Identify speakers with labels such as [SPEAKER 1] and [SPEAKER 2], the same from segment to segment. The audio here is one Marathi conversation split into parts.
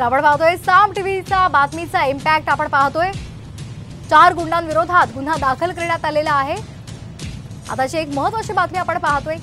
[SPEAKER 1] आपण पाहतोय साम टीव्हीचा बातमीचा इम्पॅक्ट आपण पाहतोय। 4 गुंडांविरोधात गुन्हा दाखल करण्यात आलेला आहे। आताची एक महत्त्वाची बातमी आपण पाहतोय।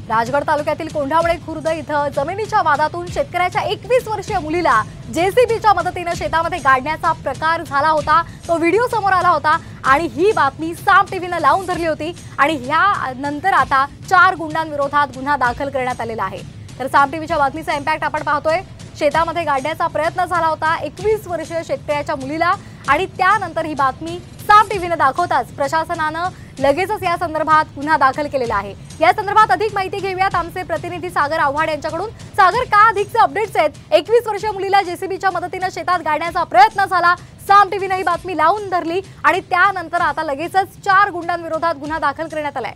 [SPEAKER 1] राजगड तालुक्यातील कोंढावळे खुर्द इथं जमिनीच्या वादातून शेतकऱ्याच्या 21 वर्षीय मुलीला जेसीबीच्या मदतीने शेतामध्ये गाडण्याचा प्रकार झाला होता। तो व्हिडिओ समोर आला होता आणि ही बातमी साम टीव्हीने लावून धरली होती आणि ह्या नंतर आता 4 गुंडांविरोधात गुन्हा दाखल करण्यात आलेला आहे। तर साम टीव्हीच्या बातमीचा इम्पॅक्ट आपण पाहतोय। शेतामध्ये गाडण्याचा प्रयत्न झाला होता 21 वर्षीय शेतकऱ्याच्या मुलीला आणि त्यानंतर ही बातमी साम टीव्हीने दाखवताच प्रशासनाने लगेचच या संदर्भात गुन्हा दाखल केलेला आहे। या संदर्भात अधिक माहिती घेऊयात आमचे प्रतिनिधी सागर आव्हाड यांच्याकडून। सागर, का अधिकचे अपडेट्स आहेत? 21 वर्षीय मुलीला जेसीबीच्या मदतीने शेतात गाडण्याचा प्रयत्न झाला, साम टीव्हीने ही बातमी लावून धरली आणि त्यानंतर आता लगेचच 4 गुंडांविरोधात गुन्हा दाखल करण्यात आलाय।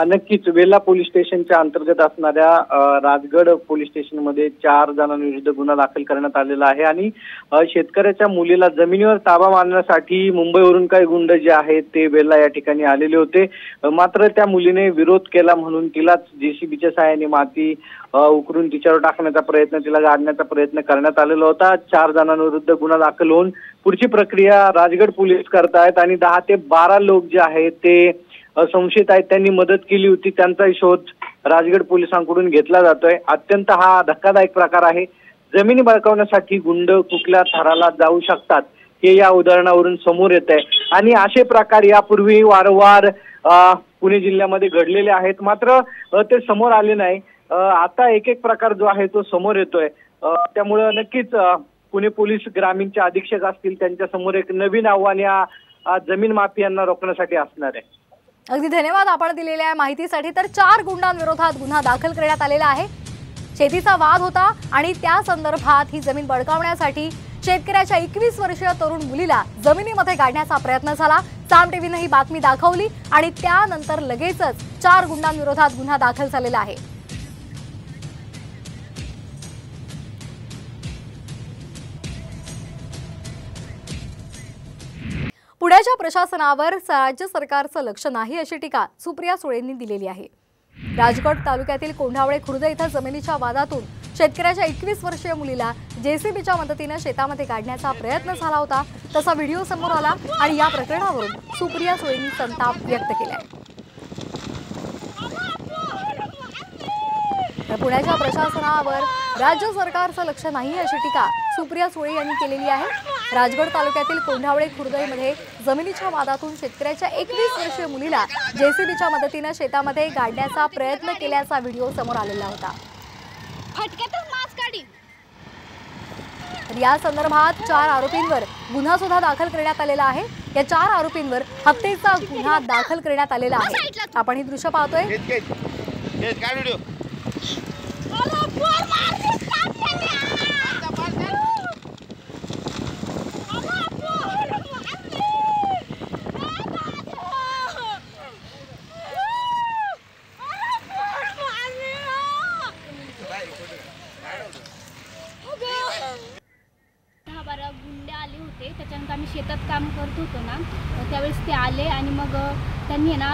[SPEAKER 2] नक्कीच वेल्हा पोलीस स्टेशनच्या अंतर्गत असणाऱ्या राजगड पोलीस स्टेशनमध्ये 4 जणांविरुद्ध गुन्हा दाखल करण्यात आलेला आहे आणि शेतकऱ्याच्या मुलीला जमिनीवर ताबा मारण्यासाठी मुंबईवरून काही गुंड जे आहेत ते वेल्हा या ठिकाणी आलेले होते। मात्र त्या मुलीने विरोध केला म्हणून तिलाच जेसीबीच्या सहाय्याने माती उकरून तिच्यावर टाकण्याचा प्रयत्न, तिला गाडण्याचा प्रयत्न करण्यात आलेला होता। 4 जणांविरुद्ध गुन्हा दाखल होऊन पुढची प्रक्रिया राजगड पोलीस करतायत आणि 10 ते 12 लोक जे आहेत ते संशयित आहेत, त्यांनी मदत केली होती, त्यांचाही शोध राजगड पोलिसांकडून घेतला जातोय। अत्यंत हा धक्कादायक प्रकार आहे। जमिनी बळकावण्यासाठी गुंड कुठल्या थराला जाऊ शकतात हे या उदाहरणावरून समोर येत आहे आणि असे प्रकार यापूर्वी वारंवार पुणे जिल्ह्यामध्ये घडलेले आहेत, मात्र ते समोर आले नाही। आता एक प्रकार जो आहे तो समोर येतोय। त्यामुळे नक्कीच पुणे पोलीस ग्रामीणचे अधीक्षक असतील त्यांच्या समोर एक नवीन आव्हान या जमीन माफियांना रोखण्यासाठी असणार आहे।
[SPEAKER 1] अगदी धन्यवाद आपण दिलेल्या माहितीसाठी। तर 4 गुंडांविरोधात गुन्हा दाखल करण्यात आलेला आहे। शेतीचा वाद होता आणि त्या संदर्भात ही जमीन बळकावण्यासाठी शेतकऱ्याच्या 21 वर्षीय तरुण मुलीला जमिनीमध्ये गाडण्याचा प्रयत्न झाला। साम टीव्हीने ही बातमी दाखवली आणि त्यानंतर लगेचच 4 गुंडांविरोधात गुन्हा दाखल झालेला आहे। पुण्याच्या प्रशासनावर राज्य सरकारचं लक्ष नाही अशी टीका सुप्रिया सुळेंनी दिलेली आहे। राजगड तालुक्यातील कोंढावळे खुर्द इथं जमिनीच्या वादातून शेतकऱ्याच्या 21 वर्षीय मुलीला जेसीबीच्या मदतीने शेतामध्ये गाडण्याचा प्रयत्न झाला होता। तसा व्हिडिओ समोर आला आणि या प्रकरणावरून सुप्रिया सुळेंनी संताप व्यक्त केला आहे। पुण्याच्या प्रशासनावर राज्य सरकारचं लक्ष नाही अशी टीका सुप्रिया सुळे यांनी केलेली आहे। राजगड तालुक्यातील कोंढावळे खुर्दमध्ये जमिनीच्या वादातून शेतकऱ्याच्या 21 वर्षीय मुलीला जेसीबीच्या मदतीने शेतामध्ये गाडण्याचा प्रयत्न केल्याचा व्हिडिओ समोर आलेला होता। या संदर्भात 4 आरोपींवर गुन्हा सुद्धा दाखल करण्यात आलेला आहे। या 4 आरोपींवर हत्येचा गुन्हा दाखल करण्यात आलेला आहे। आपण ही दृश्य पाहतोय।
[SPEAKER 3] गुंडे आले होते, त्याच्यानंतर आम्ही शेतात काम करत होतो ना, त्यावेळेस ते आले आणि मग त्यांनी ना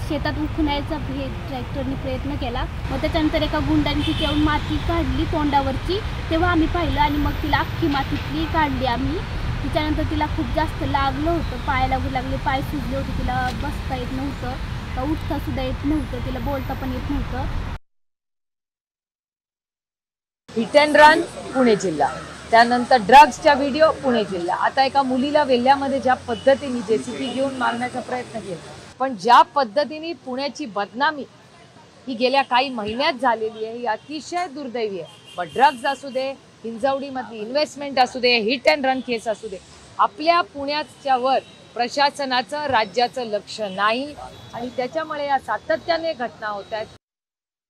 [SPEAKER 3] शेतात उखण्याचा ट्रॅक्टरने प्रयत्न केला। मग त्याच्यानंतर एका गुंडाने तिच्यावरून माती काढली तोंडावरची, तेव्हा आम्ही पाहिलं आणि मग तिला अख्खी मातीतली काढली आम्ही। त्याच्यानंतर तिला खूप जास्त लागलं होतं, पाय लागू लागले, पाय सुजले होते, तिला बसता येत नव्हतं, उठता सुद्धा येत नव्हतं, तिला बोलता पण येत नव्हतं।
[SPEAKER 4] हिट अँड रन पुणे जिल्हा, त्यानंतर ड्रग्सचा व्हिडिओ पुणे जिल्हा। आता एका मुलीला वेल्ह्यामध्ये ज्या पद्धतीने जेसीबी घेऊन मारण्याचा प्रयत्न केला, पण ज्या पद्धतीने पुण्याची बदनामी ही गेल्या काही महिन्यात झालेली आहे ही अतिशय दुर्दैवी आहे। पण ड्रग्स असू दे, हिंजवडीमधली इन्व्हेस्टमेंट असू दे, हिट अँड रन केस असू दे, आपल्या पुण्याच्या वर प्रशासनाचं राज्याचं लक्ष नाही आणि त्याच्यामुळे या सातत्याने घटना होत आहेत।